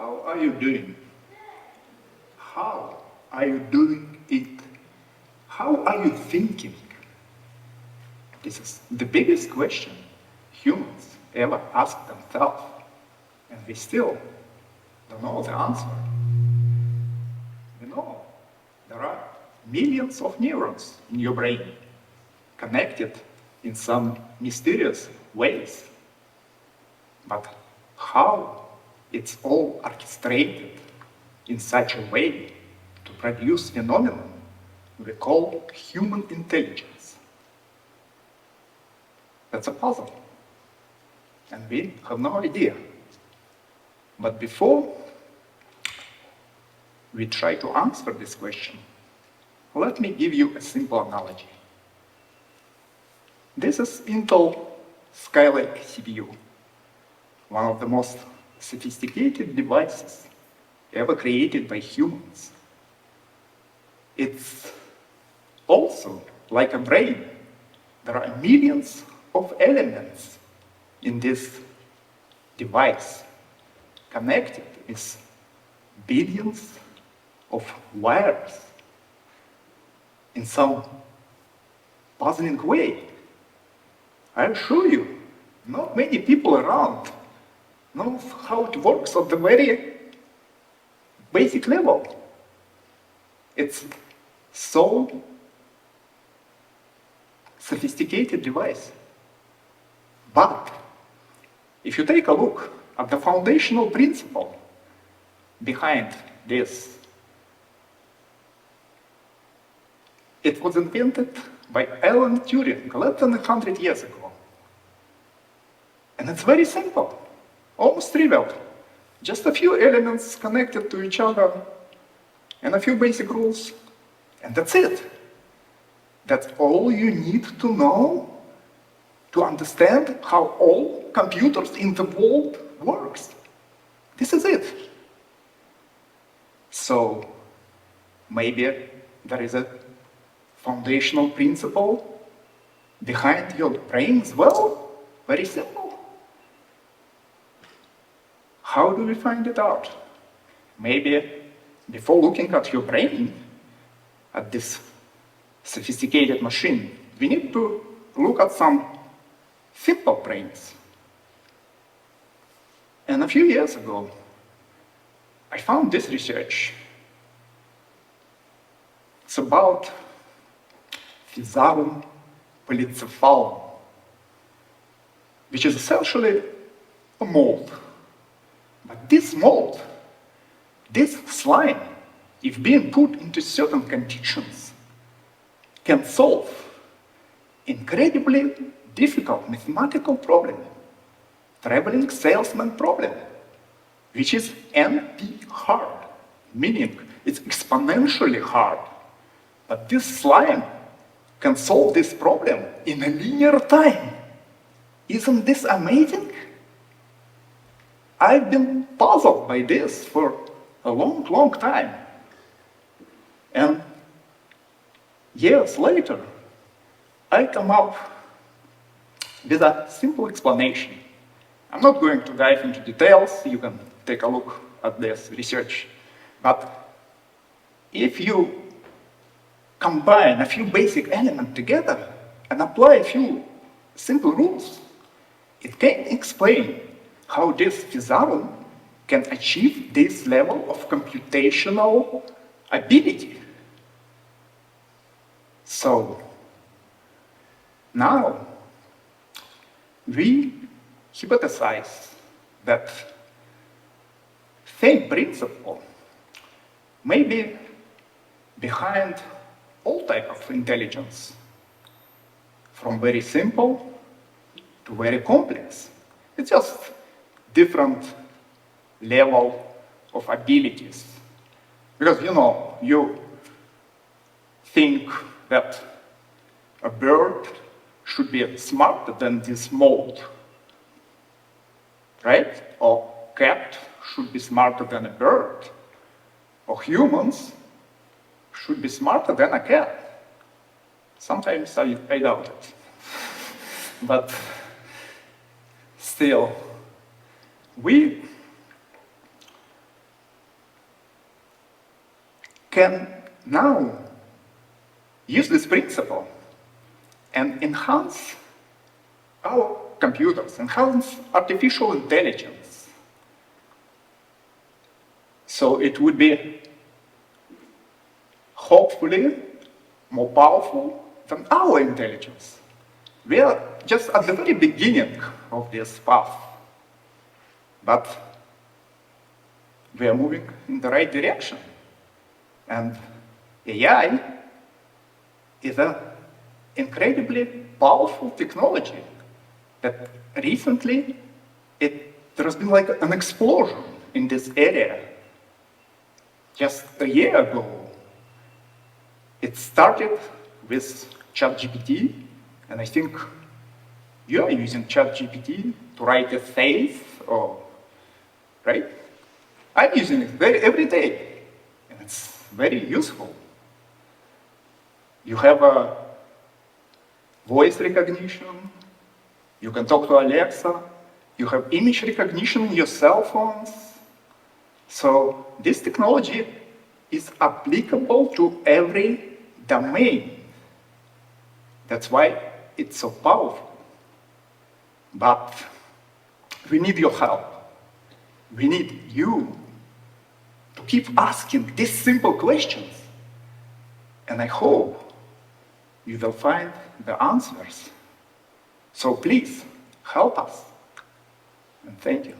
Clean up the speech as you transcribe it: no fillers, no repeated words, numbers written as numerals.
How are you doing? How are you doing it? How are you thinking? This is the biggest question humans ever ask themselves, and we still don't know the answer. We know there are millions of neurons in your brain connected in some mysterious ways. But how it's all orchestrated in such a way to produce phenomenon we call human intelligence? That's a puzzle, and we have no idea. But before we try to answer this question, let me give you a simple analogy. This is Intel Skylake CPU, one of the most sophisticated devices ever created by humans. It's also like a brain. There are millions of elements in this device connected with billions of wires in some puzzling way. I assure you, not many people around know how it works at the very basic level. It's so sophisticated device. But if you take a look at the foundational principle behind this, it was invented by Alan Turing less than 100 years ago. And it's very simple, almost trivial. Just a few elements connected to each other and a few basic rules, and that's it. That's all you need to know to understand how all computers in the world works. This is it. So maybe there is a foundational principle behind your brain as well? Very simple. How do we find it out? Maybe before looking at your brain, at this sophisticated machine, we need to look at some simple brains. And a few years ago, I found this research. It's about Physarum polycephalum, which is essentially a mold. But this mold, this slime, if being put into certain conditions, can solve incredibly difficult mathematical problem, traveling salesman problem, which is NP hard, meaning it's exponentially hard. But this slime can solve this problem in a linear time. Isn't this amazing? I've been puzzled by this for a long, long time. And years later, I come up with a simple explanation. I'm not going to dive into details, you can take a look at this research. But if you combine a few basic elements together and apply a few simple rules, it can explain how this Physarum can achieve this level of computational ability. So now we hypothesize that same principle may be behind all types of intelligence, from very simple to very complex. It's just different level of abilities. Because, you think that a bird should be smarter than this mold, right? Or cat should be smarter than a bird. Or humans should be smarter than a cat. Sometimes I doubt it. But still, we can now use this principle and enhance our computers, enhance artificial intelligence. So it would be hopefully more powerful than our intelligence. We are just at the very beginning of this path, but we are moving in the right direction. And AI is an incredibly powerful technology that recently there has been like an explosion in this area. Just a year ago, it started with ChatGPT, and I think you are using ChatGPT to write essays, right? I'm using it every day, and it's very useful. You have a voice recognition, you can talk to Alexa, you have image recognition in your cell phones. So this technology is applicable to every domain. That's why it's so powerful. But we need your help. We need you to keep asking these simple questions. And I hope you will find the answers. So please, help us. And thank you.